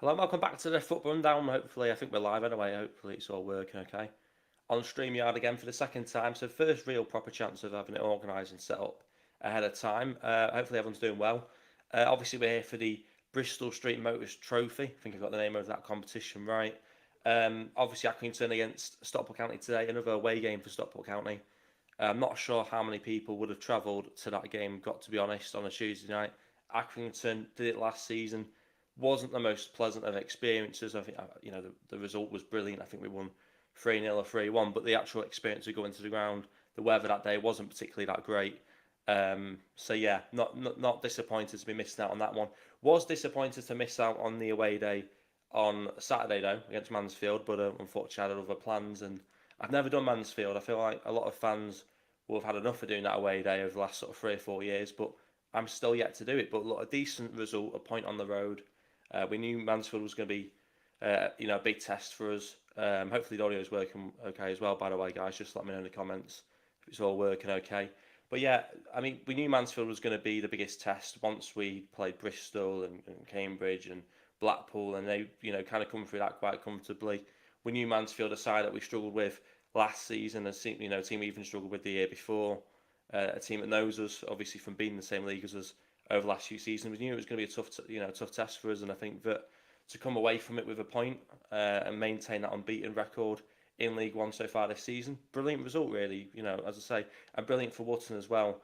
Hello, and welcome back to the Foot Rundown. Hopefully, I think we're live anyway. Hopefully, it's all working okay. On StreamYard again for the second time. So, first real proper chance of having it organised and set up ahead of time. Hopefully, everyone's doing well. Obviously, we're here for the Bristol Street Motors Trophy. I think I got the name of that competition right. Obviously, Accrington against Stockport County today. Another away game for Stockport County. I'm not sure how many people would have travelled to that game, got to be honest, on a Tuesday night. Accrington did it last season. Wasn't the most pleasant of experiences. I think the result was brilliant. I think we won 3-0 or 3-1, but the actual experience of going to the ground, the weather that day wasn't particularly that great. So yeah, not disappointed to be missing out on that one. Was disappointed to miss out on the away day on Saturday though against Mansfield, but unfortunately I had other plans and I've never done Mansfield. I feel like a lot of fans will have had enough of doing that away day over the last sort of 3 or 4 years, but I'm still yet to do it. But look, a decent result, a point on the road. We knew Mansfield was going to be, a big test for us. Hopefully the audio is working okay as well. By the way, guys, just let me know in the comments if it's all working okay. But yeah, I mean, we knew Mansfield was going to be the biggest test once we played Bristol and Cambridge and Blackpool, and they, kind of come through that quite comfortably. We knew Mansfield, a side that we struggled with last season, a team we even struggled with the year before, a team that knows us obviously from being in the same league as us over the last few seasons. We knew it was going to be a tough test for us, and I think that to come away from it with a point and maintain that unbeaten record in League One so far this season, brilliant result, really. As I say, and brilliant for Wootton as well,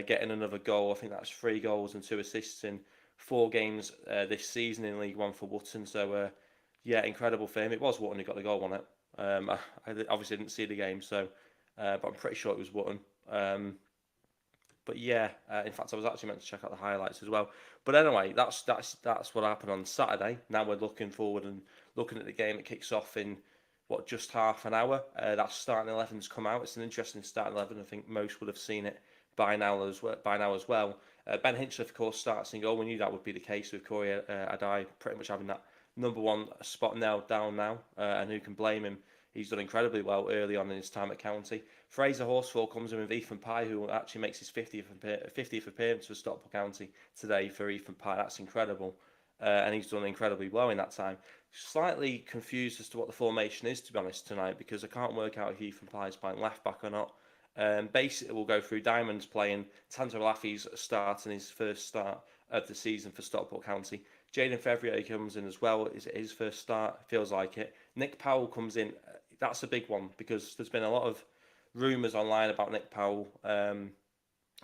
getting another goal. I think that's 3 goals and 2 assists in 4 games this season in League One for Wootton. So yeah, incredible for him. It was Wootton who got the goal on it. I obviously didn't see the game, so but I'm pretty sure it was Wootton. But yeah, in fact, I was actually meant to check out the highlights as well. But anyway, that's what happened on Saturday. Now we're looking forward and looking at the game. It kicks off in just half an hour. That starting 11's come out. It's an interesting starting 11. I think most would have seen it by now as well. Ben Hinchliffe, of course, starts in goal. We knew that would be the case with Corey Adai pretty much having that number one spot nailed down now, and who can blame him? He's done incredibly well early on in his time at County. Fraser Horsfall comes in with Ethan Pye, who actually makes his 50th appearance for Stockport County today for Ethan Pye. That's incredible. And he's done incredibly well in that time. Slightly confused as to what the formation is, to be honest, tonight, because I can't work out if Ethan Pye is playing left back or not. Basically, we'll go through Diamonds playing. Tanto Laffy's starting his first start of the season for Stockport County. Jaden Fevrier comes in as well. Is it his first start? Feels like it. Nick Powell comes in. That's a big one because there's been a lot of rumours online about Nick Powell.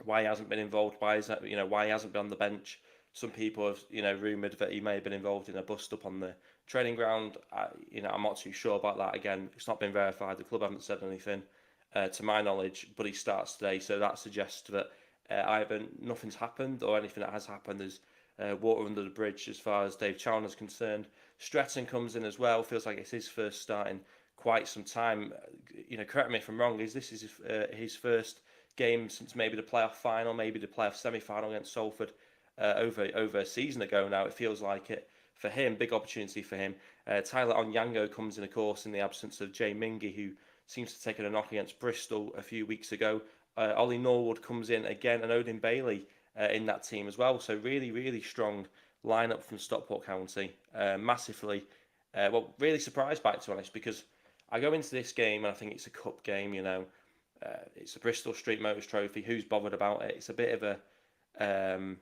Why he hasn't been involved? Why he hasn't been on the bench? Some people have rumoured that he may have been involved in a bust up on the training ground. I'm not too sure about that. Again, it's not been verified. The club haven't said anything to my knowledge, but he starts today, so that suggests that either nothing's happened or anything that has happened is water under the bridge as far as Dave Challoner's concerned. Stretton comes in as well. Feels like it's his first start in quite some time. Correct me if I'm wrong. Is his first game since maybe the playoff final, maybe the playoff semi-final against Salford over a season ago now? It feels like it for him. Big opportunity for him. Tyler Onyango comes in, of course, in the absence of Jay Mingy, who seems to have taken a knock against Bristol a few weeks ago. Ollie Norwood comes in again, and Odin Bailey in that team as well. So really, really strong lineup from Stockport County. Massively, really surprised by it, to be honest, because I go into this game and I think it's a cup game. It's a Bristol Street Motors Trophy. Who's bothered about it? It's a bit of an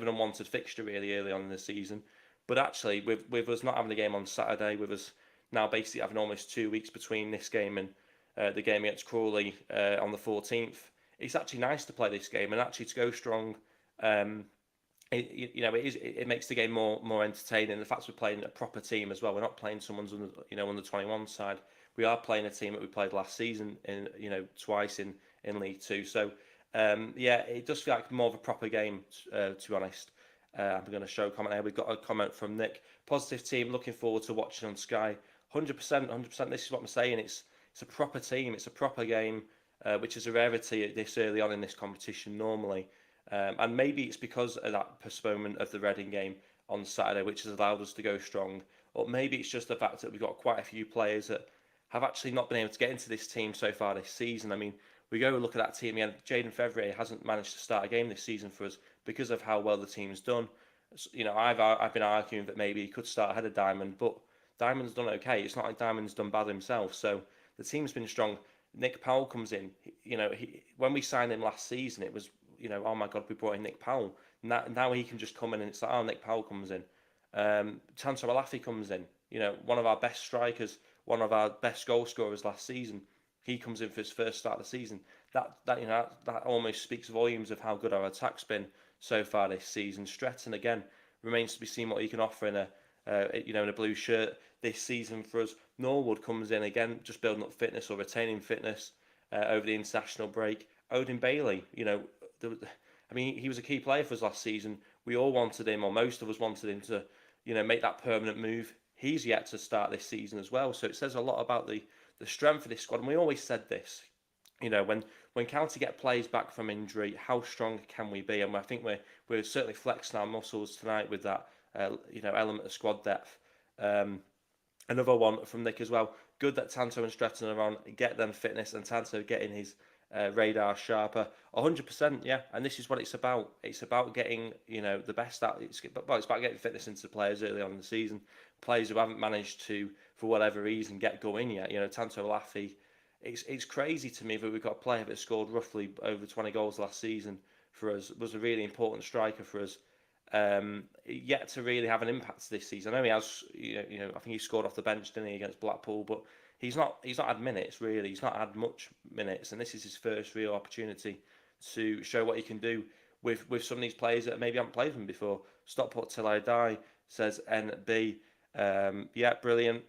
unwanted fixture really early on in the season. But actually, with us not having a game on Saturday, with us now basically having almost 2 weeks between this game and the game against Crawley on the 14th, it's actually nice to play this game and actually to go strong. It makes the game more entertaining. The fact we're playing a proper team as well. We're not playing someone's under 21 side. We are playing a team that we played last season in twice in League Two. So it does feel like more of a proper game to be honest. I'm going to show a comment here. We've got a comment from Nick. Positive team. Looking forward to watching on Sky. 100%, 100%. This is what I'm saying. It's a proper team. It's a proper game, which is a rarity this early on in this competition normally. And maybe it's because of that postponement of the Reading game on Saturday, which has allowed us to go strong. Or maybe it's just the fact that we've got quite a few players that have actually not been able to get into this team so far this season. I mean, we go look at that team again. Jaden Fevrier hasn't managed to start a game this season for us because of how well the team's done. I've been arguing that maybe he could start ahead of Diamond, but Diamond's done okay. It's not like Diamond's done bad himself. So the team's been strong. Nick Powell comes in. When we signed him last season, it was, oh my God, we brought in Nick Powell. Now he can just come in and it's like, oh, Nick Powell comes in. Tanto Alafi comes in. One of our best strikers, one of our best goal scorers last season. He comes in for his first start of the season. That almost speaks volumes of how good our attack's been so far this season. Stretton again remains to be seen what he can offer in a blue shirt this season for us. Norwood comes in again, just building up fitness or retaining fitness over the international break. Odin Bailey, he was a key player for us last season. We all wanted him, or most of us wanted him to, make that permanent move. He's yet to start this season as well. So it says a lot about the strength of this squad. And we always said this, when County get players back from injury, how strong can we be? And I think we're certainly flexing our muscles tonight with that, element of squad depth. Another one from Nick as well. Good that Tanto and Stretton are on. Get them fitness and Tanto getting his radar sharper. 100%, yeah. And this is what it's about. It's about getting, the best out. It's about getting fitness into the players early on in the season. Players who haven't managed to, for whatever reason, get going yet. Tanto Laffy. It's crazy to me that we've got a player that scored roughly over 20 goals last season for us. Was a really important striker for us. Yet to really have an impact this season. I know he has, I think he scored off the bench, didn't he, against Blackpool, but he's not had minutes really. He's not had much minutes, and this is his first real opportunity to show what he can do with some of these players that maybe haven't played with him before. Stockport till I die, says NB. Yeah, brilliant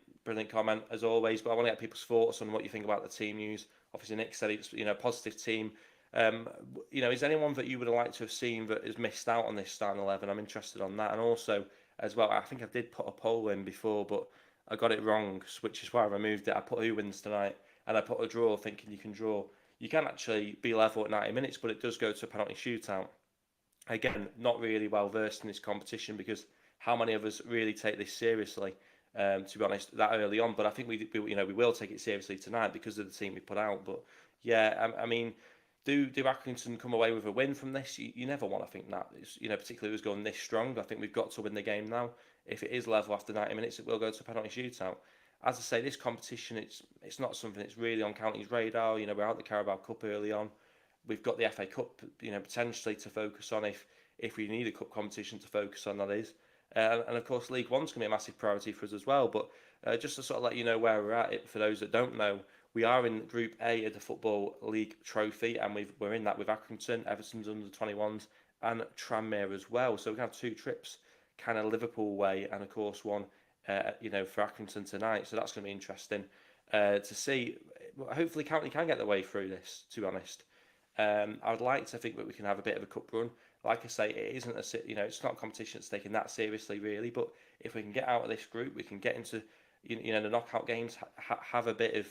comment as always. But I want to get people's thoughts on what you think about the team news. Obviously, Nick said it's positive team. Is anyone that you would have liked to have seen that has missed out on this starting 11? I'm interested on that. And also, as well, I think I did put a poll in before, but I got it wrong, which is why I removed it. I put who wins tonight, and I put a draw, thinking you can draw. You can actually be level at 90 minutes, but it does go to a penalty shootout. Again, not really well versed in this competition because how many of us really take this seriously? To be honest, that early on. But I think we will take it seriously tonight because of the team we put out. But yeah, I mean. Do Accrington come away with a win from this? You never want to think that. Particularly who's going this strong. I think we've got to win the game now. If it is level after 90 minutes, it will go to a penalty shootout. As I say, this competition, it's not something that's really on County's radar. We're out the Carabao Cup early on. We've got the FA Cup, potentially to focus on if we need a cup competition to focus on, that is. And of course, League One's going to be a massive priority for us as well. But just to sort of let you know where we're at, for those that don't know, we are in Group A of the Football League Trophy, and we're in that with Accrington, Everton's under 21s, and Tranmere as well. So we're going to have two trips, kind of Liverpool way, and of course one, for Accrington tonight. So that's going to be interesting to see. Hopefully, County can get their way through this. To be honest, I would like to think that we can have a bit of a cup run. Like I say, it isn't it's not a competition that's taken that seriously, really. But if we can get out of this group, we can get into, the knockout games, have a bit of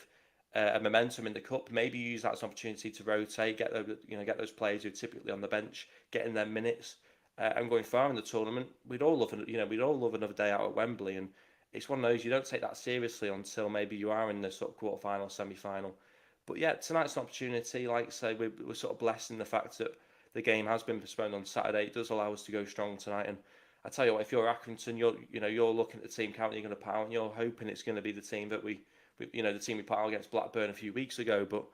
a momentum in the cup. Maybe use that as an opportunity to rotate, get those players who are typically on the bench, getting their minutes, and going far in the tournament. We'd all love another day out at Wembley, and it's one of those you don't take that seriously until maybe you are in the sort of quarter-final, semi-final. But yeah, tonight's an opportunity. Like I say, we're sort of blessed in the fact that the game has been postponed on Saturday. It does allow us to go strong tonight, and I tell you what, if you're Accrington, you're looking at the team County you're going to put out, and you're hoping it's going to be the team that the team we put out against Blackburn a few weeks ago. But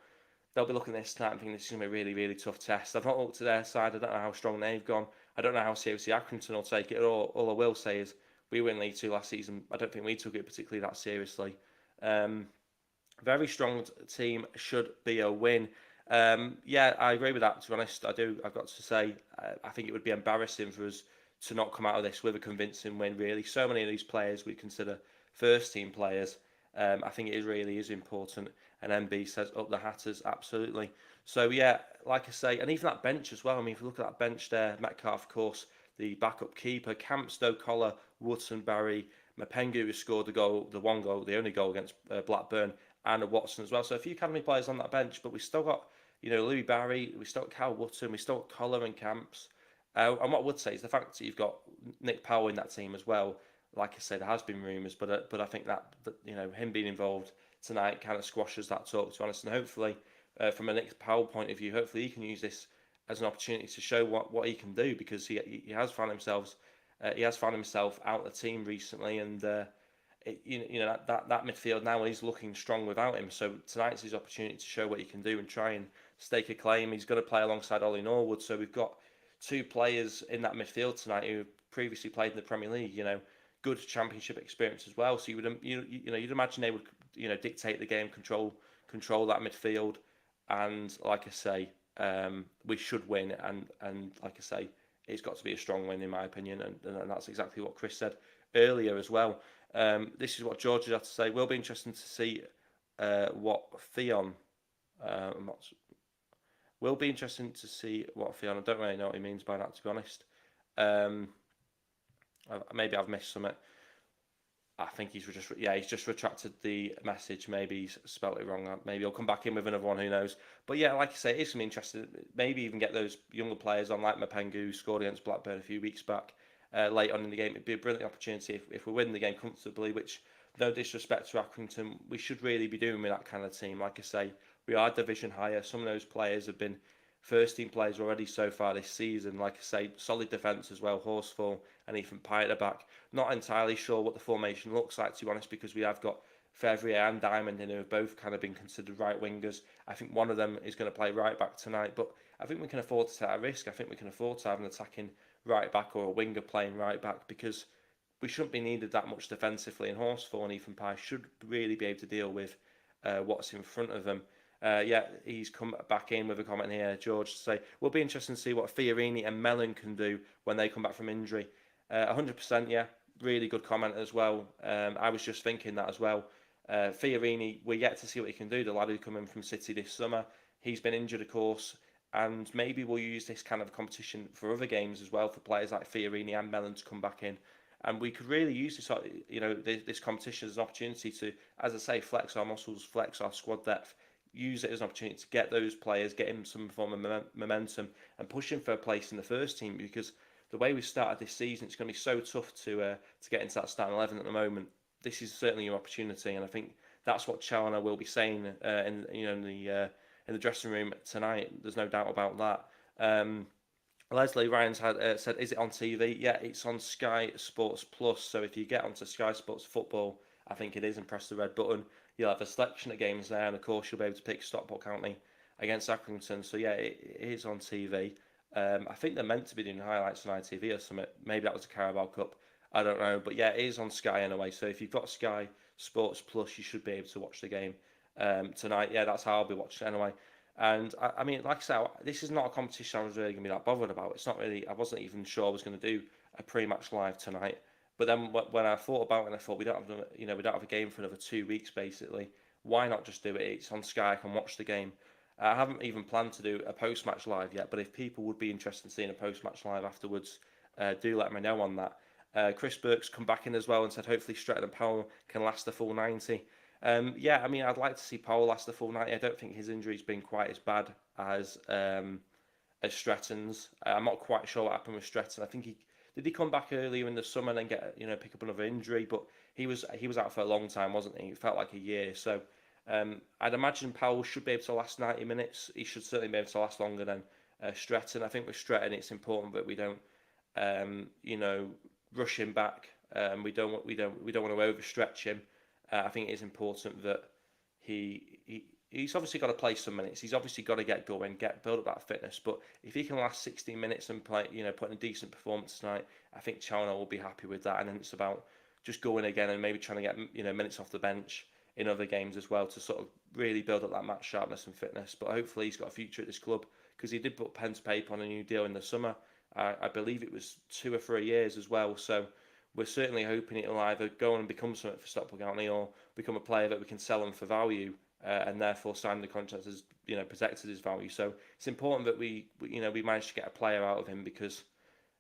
they'll be looking at this tonight and thinking this is going to be a really, really tough test. I've not looked at their side. I don't know how strong they've gone. I don't know how seriously Accrington will take it. All I will say is we were in League Two last season. I don't think we took it particularly that seriously. Very strong team, should be a win. Yeah, I agree with that, to be honest. I've got to say, I think it would be embarrassing for us to not come out of this with a convincing win, really. So many of these players we consider first-team players. I think it really is important. And MB says, up the Hatters, absolutely. So, yeah, like I say, and even that bench as well. I mean, if you look at that bench there, Metcalf, of course, the backup keeper, Campstow, Collar, Woodson, Barry, Mapengu, who scored the only goal against Blackburn, and Watson as well. So a few academy players on that bench, but we still got, Louis Barry, we still got Cal Wootton, we still got Collar and Camps. And what I would say is the fact that you've got Nick Powell in that team as well. Like I said, there has been rumours, but I think that him being involved tonight kind of squashes that talk, to be honest. And hopefully, from a Nick Powell point of view, hopefully he can use this as an opportunity to show what he can do, because he has found himself He has found himself out of the team recently, and that midfield now is looking strong without him. So tonight's his opportunity to show what he can do and try and stake a claim. He's going to play alongside Ollie Norwood, so we've got two players in that midfield tonight who previously played in the Premier League. Good Championship experience as well. So you'd imagine they would dictate the game, control that midfield, and like I say, we should win. And like I say, it's got to be a strong win in my opinion, and that's exactly what Chris said earlier as well. This is what George had to say. Will be interesting to see what Theon. Will be interesting to see what Theon. I don't really know what he means by that, to be honest. Maybe I've missed something. I think he's just retracted the message. Maybe he's spelt it wrong. Maybe he'll come back in with another one. Who knows? But yeah, like I say, it's gonna be interesting. Maybe even get those younger players on, like Mapengu, who scored against Blackburn a few weeks back. Late on in the game, it'd be a brilliant opportunity if we win the game comfortably. Which, no disrespect to Accrington, we should really be doing with that kind of team. Like I say, we are division higher. Some of those players have been first team players already so far this season. Like I say, solid defence as well. Horsfall and Ethan Pye at the back. Not entirely sure what the formation looks like, to be honest, because we have got Fevrier and Diamond in who have both kind of been considered right wingers. I think one of them is going to play right back tonight, but I think we can afford to take a risk. I think we can afford to have an attacking right back or a winger playing right back, because we shouldn't be needed that much defensively, and Horsfall and Ethan Pye should really be able to deal with what's in front of them. He's come back in with a comment here, George, to say, will be interesting to see what Fiorini and Mellon can do when they come back from injury. 100%, yeah, really good comment as well. I was just thinking that as well. Fiorini, we're yet to see what he can do, the lad who come in from City this summer. He's been injured, of course, and maybe we'll use this kind of competition for other games as well, for players like Fiorini and Mellon to come back in. And we could really use this competition as an opportunity to, as I say, flex our muscles, flex our squad depth, use it as an opportunity to get those players, get him some form of momentum, and push him for a place in the first team. Because the way we've started this season, it's going to be so tough to get into that starting 11 at the moment. This is certainly your opportunity, and I think that's what Chalana will be saying in the dressing room tonight. There's no doubt about that. Leslie Ryan's said, is it on TV? Yeah, it's on Sky Sports Plus. So if you get onto Sky Sports Football, I think it is, and press the red button, you'll have a selection of games there, and of course you'll be able to pick Stockport County against Accrington. So yeah, it is on TV. I think they're meant to be doing highlights on ITV or something. Maybe that was a Carabao Cup. I don't know. But yeah, it is on Sky anyway. So if you've got Sky Sports Plus, you should be able to watch the game tonight. Yeah, that's how I'll be watching it anyway. And I mean, like I said, this is not a competition I was really going to be that bothered about. It's not really, I wasn't even sure I was going to do a pre-match live tonight. But then when I thought about it, I thought we don't have a game for another 2 weeks basically. Why not just do it? It's on Sky. I can watch the game. I haven't even planned to do a post-match live yet. But if people would be interested in seeing a post-match live afterwards, do let me know on that. Chris Burke's come back in as well and said hopefully Stretton and Powell can last the full 90. Yeah, I mean, I'd like to see Powell last the full 90. I don't think his injury's been quite as bad as Stretton's. I'm not quite sure what happened with Stretton. I think he come back earlier in the summer and then pick up another injury, but he was out for a long time, wasn't he? It felt like a year. So I'd imagine Powell should be able to last 90 minutes. He should certainly be able to last longer than Stretton. I think with Stretton, it's important that we don't rush him back. We don't want to overstretch him. I think it is important that he's obviously got to play some minutes. He's obviously got to get going, build up that fitness. But if he can last 16 minutes and play, put in a decent performance tonight, I think Chalana will be happy with that. And then it's about just going again and maybe trying to get minutes off the bench in other games as well to sort of really build up that match sharpness and fitness. But hopefully he's got a future at this club, because he did put pen to paper on a new deal in the summer. I believe it was 2 or 3 years as well. So we're certainly hoping it'll either go on and become something for Stockport County, or become a player that we can sell him for value, and therefore sign the contract as protected his value. So it's important that we manage to get a player out of him, because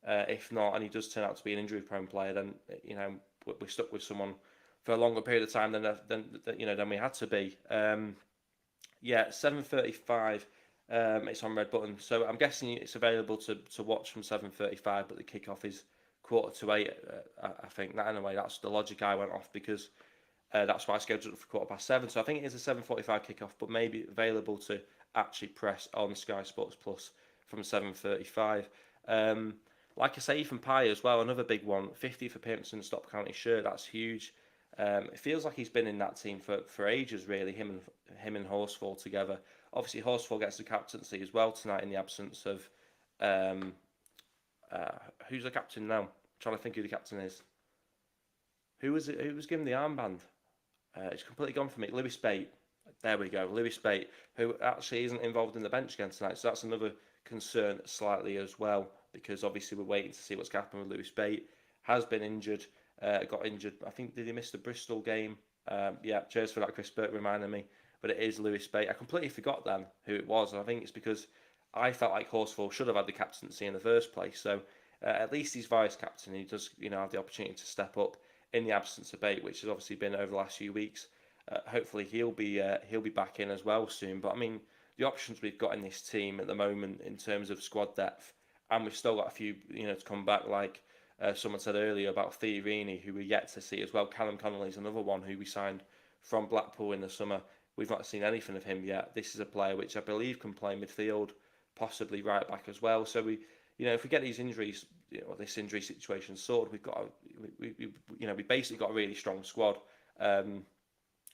if not, and he does turn out to be an injury-prone player, then we're stuck with someone for a longer period of time than we had to be. 7:35. It's on red button, so I'm guessing it's available to watch from 7:35, but the kickoff is 7:45. I think that, anyway, that's the logic I went off, because that's why I scheduled it for 7:15. So I think it is a 7:45 kickoff, but maybe available to actually press on Sky Sports Plus from 7:35. Like I say, Ethan Pye as well, another big one. 50th appearance in the Stockport County shirt. That's huge. It feels like he's been in that team for ages, really. Him and Horsfall together. Obviously, Horsfall gets the captaincy as well tonight in the absence of um, uh, who's the captain now? I'm trying to think who the captain is. Who was it? Who was given the armband? It's completely gone for me. Lewis Bate. There we go. Lewis Bate, who actually isn't involved in the bench again tonight. So that's another concern slightly as well, because obviously we're waiting to see what's going to happen with Lewis Bate. Has been injured. Got injured. I think, did he miss the Bristol game? Yeah, cheers for that, Chris Burke reminding me. But it is Lewis Bate. I completely forgot then who it was. And I think it's because I felt like Horsfall should have had the captaincy in the first place. So at least he's vice captain. He does, have the opportunity to step up in the absence of Bate, which has obviously been over the last few weeks. Hopefully he'll be back in as well soon. But I mean, the options we've got in this team at the moment in terms of squad depth, and we've still got a few to come back. Like someone said earlier about Fiorini, who we're yet to see as well. Callum Connolly's another one who we signed from Blackpool in the summer. We've not seen anything of him yet. This is a player which I believe can play midfield, possibly right back as well. So we, if we get these injuries, this injury situation sorted, we've got we basically got a really strong squad.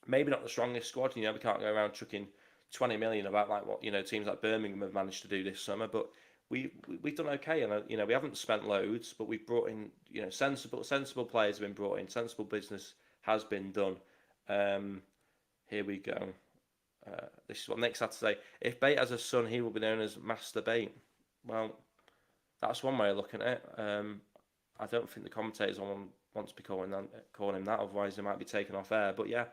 Maybe not the strongest squad. We can't go around chucking 20 million about like what teams like Birmingham have managed to do this summer, but we've done okay, and we haven't spent loads, but we've brought in sensible players have been brought in, sensible business has been done. Here we go. This is what Nick's had to say. If Bate has a son, he will be known as Master Bate. Well, that's one way of looking at it. I don't think the commentators want to be calling him that, otherwise they might be taken off air. But yeah,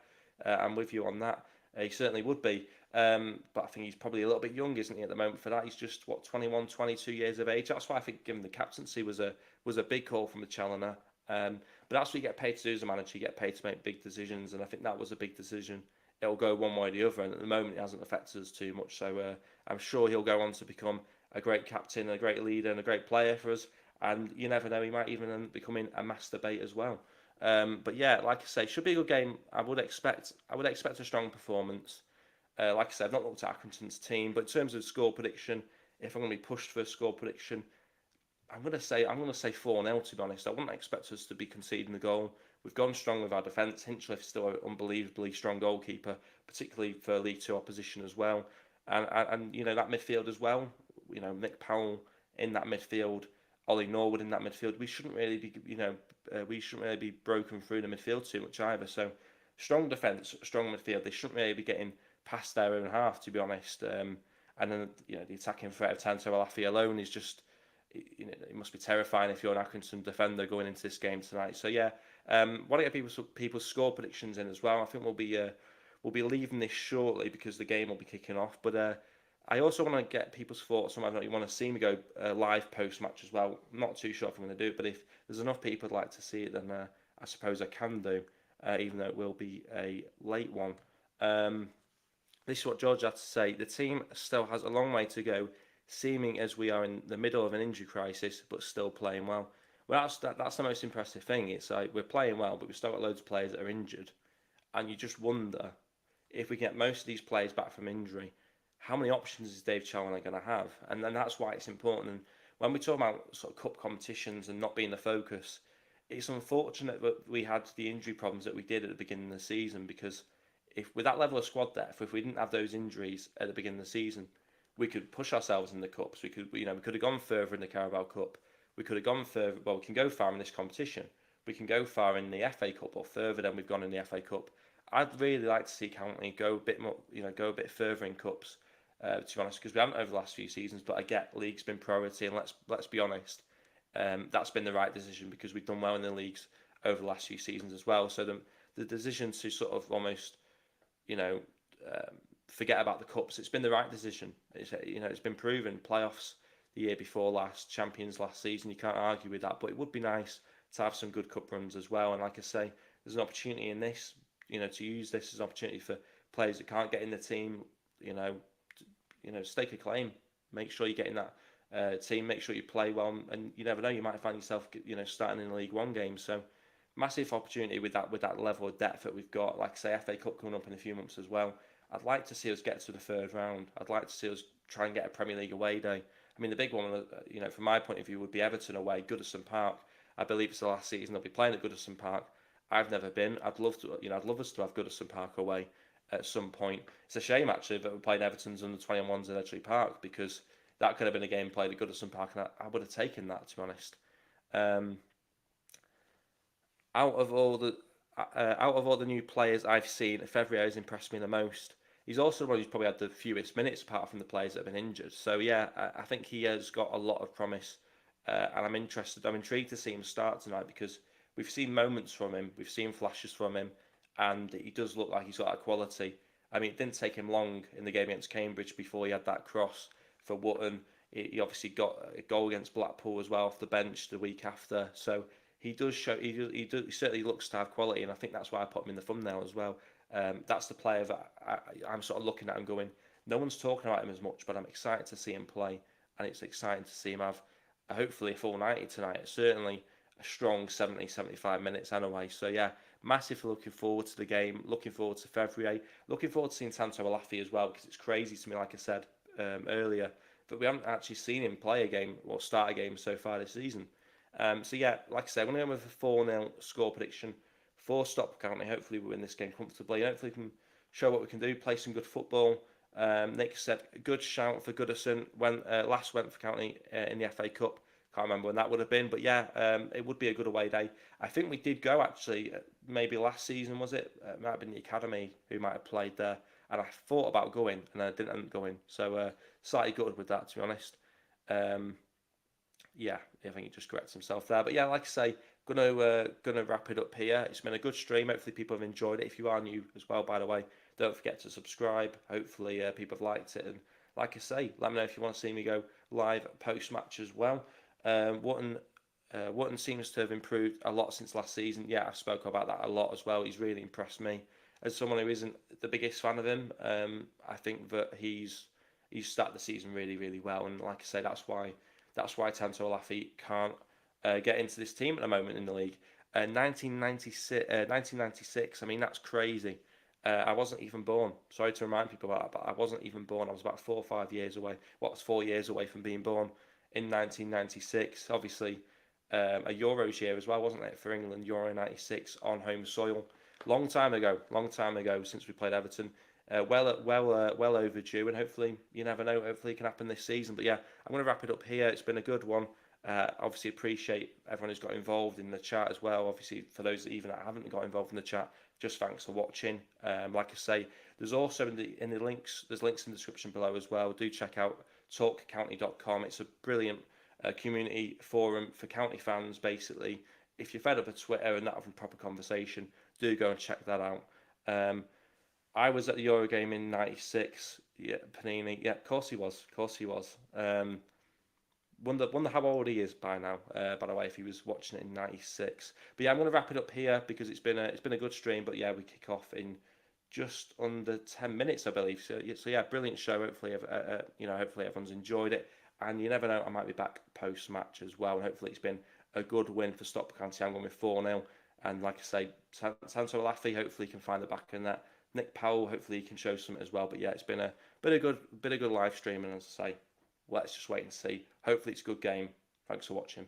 I'm with you on that. He certainly would be. But I think he's probably a little bit young, isn't he, at the moment for that? He's just, 21, 22 years of age. That's why I think giving the captaincy was a big call from the Challenger. But that's what you get paid to do as a manager. You get paid to make big decisions, and I think that was a big decision. It'll go one way or the other, and at the moment it hasn't affected us too much. So I'm sure he'll go on to become a great captain, a great leader, and a great player for us. And you never know, he might even end up becoming a Master Bate as well. But yeah, like I say, should be a good game. I would expect a strong performance. Like I said, I've not looked at Accrington's team, but in terms of score prediction, if I'm going to be pushed for a score prediction, I'm going to say 4-0. To be honest, I wouldn't expect us to be conceding the goal. We've gone strong with our defence. Hinchlife's still an unbelievably strong goalkeeper, particularly for League Two opposition as well. And that midfield as well. Nick Powell in that midfield, Ollie Norwood in that midfield. We shouldn't really be broken through the midfield too much either. So strong defence, strong midfield. They shouldn't really be getting past their own half, to be honest. And then the attacking threat of Tanto Alafi alone is just, it must be terrifying if you're an Accrington defender going into this game tonight. So yeah, want to get people's score predictions in as well. I think we'll be leaving this shortly because the game will be kicking off. But I also want to get people's thoughts on whether you want to see me go live post match as well. I'm not too sure if I'm going to do it, but if there's enough people who'd like to see it, then I suppose I can do, even though it will be a late one. This is what George had to say. The team still has a long way to go, seeming as we are in the middle of an injury crisis, but still playing well. Well, that's the most impressive thing. It's like we're playing well, but we've still got loads of players that are injured, and you just wonder if we get most of these players back from injury, how many options is Dave Challoner going to have? And then that's why it's important. And when we talk about sort of cup competitions and not being the focus, it's unfortunate that we had the injury problems that we did at the beginning of the season, because if with that level of squad depth, if we didn't have those injuries at the beginning of the season, we could push ourselves in the cups. We could have gone further in the Carabao Cup. We could have gone further. Well, we can go far in this competition. We can go far in the FA Cup, or further than we've gone in the FA Cup. I'd really like to see County go a bit more, go a bit further in cups. To be honest, because we haven't over the last few seasons. But I get league's been priority, and let's be honest, that's been the right decision because we've done well in the leagues over the last few seasons as well. So the decision to sort of almost, forget about the cups, it's been the right decision. It's been proven. Playoffs the year before last, champions last season. You can't argue with that. But it would be nice to have some good cup runs as well. And like I say, there's an opportunity in this, to use this as an opportunity for players that can't get in the team, stake a claim. Make sure you get in that team. Make sure you play well, and you never know, you might find yourself, starting in a League One game. So massive opportunity with that level of depth that we've got. Like I say, FA Cup coming up in a few months as well. I'd like to see us get to the third round. I'd like to see us try and get a Premier League away day. I mean, the big one, from my point of view, would be Everton away, Goodison Park. I believe it's the last season they'll be playing at Goodison Park. I've never been. I'd love to, I'd love us to have Goodison Park away at some point. It's a shame actually that we're playing Everton's under 21s at Edgeley Park, because that could have been a game played at Goodison Park, and I would have taken that, to be honest. Um, out of all the new players I've seen, Fevrier has impressed me the most. He's also the one who's probably had the fewest minutes apart from the players that have been injured. So yeah, I think he has got a lot of promise, and I'm interested. I'm intrigued to see him start tonight, because we've seen moments from him, we've seen flashes from him, and he does look like he's got that quality. I mean, it didn't take him long in the game against Cambridge before he had that cross for Wootton. He obviously got a goal against Blackpool as well off the bench the week after. So he does show. He certainly looks to have quality, and I think that's why I put him in the thumbnail as well. That's the player that I'm sort of looking at and going, no one's talking about him as much, but I'm excited to see him play, and it's exciting to see him have hopefully a full 90 tonight. Certainly a strong 70, 75 minutes anyway. So yeah, massively looking forward to the game, looking forward to February, looking forward to seeing Tanto Alafi as well, because it's crazy to me, like I said earlier, that we haven't actually seen him play a game or start a game so far this season. So yeah, like I said, I'm going to go with a 4-0 score prediction for Stockport County. Hopefully we win this game comfortably. Hopefully we can show what we can do, play some good football. Nick said, good shout for Goodison when last went for County in the FA Cup. Can't remember when that would have been, but yeah, it would be a good away day. I think we did go actually, maybe last season, was it? It might have been the academy who might have played there, and I thought about going, and I didn't end up going. So slightly gutted with that, to be honest. Yeah, I think he just corrects himself there. But yeah, like I say, gonna wrap it up here. It's been a good stream. Hopefully people have enjoyed it. If you are new as well, by the way, don't forget to subscribe. Hopefully people have liked it. And like I say, let me know if you want to see me go live post match as well. Wotton seems to have improved a lot since last season. Yeah, I've spoken about that a lot as well. He's really impressed me. As someone who isn't the biggest fan of him, I think that he's started the season really, really well. And like I say, that's why Tanto Alafi can't get into this team at the moment in the league. 1996, I mean, that's crazy. I wasn't even born. Sorry to remind people about that, but I wasn't even born. I was about 4 or 5 years away. What was 4 years away from being born in 1996? Obviously, a Euros year as well, wasn't it, for England? Euro 96 on home soil. Long time ago since we played Everton. Well overdue, and hopefully, you never know, hopefully it can happen this season. But yeah, I'm going to wrap it up here. It's been a good one. Obviously appreciate everyone who's got involved in the chat as well. Obviously, for those that even haven't got involved in the chat, just thanks for watching. Like I say, there's also in the links, there's links in the description below as well. Do check out talkcounty.com. It's a brilliant community forum for county fans, basically. If you're fed up with Twitter and not having proper conversation, do go and check that out. I was at the Euro game in '96. Yeah, Panini. Yeah, of course he was. Of course he was. Wonder how old he is by now. By the way, if he was watching it in '96. But yeah, I'm going to wrap it up here because it's been a good stream. But yeah, we kick off in just under 10 minutes, I believe. So yeah, brilliant show. Hopefully, hopefully everyone's enjoyed it. And you never know, I might be back post match as well. And hopefully, it's been a good win for Stockport County. I'm going with 4-0. And like I say, Tanto Alafi hopefully can find the back in that. Nick Powell, hopefully he can show something as well. But yeah, it's been a bit of good live streaming, as I say. Let's just wait and see. Hopefully it's a good game. Thanks for watching.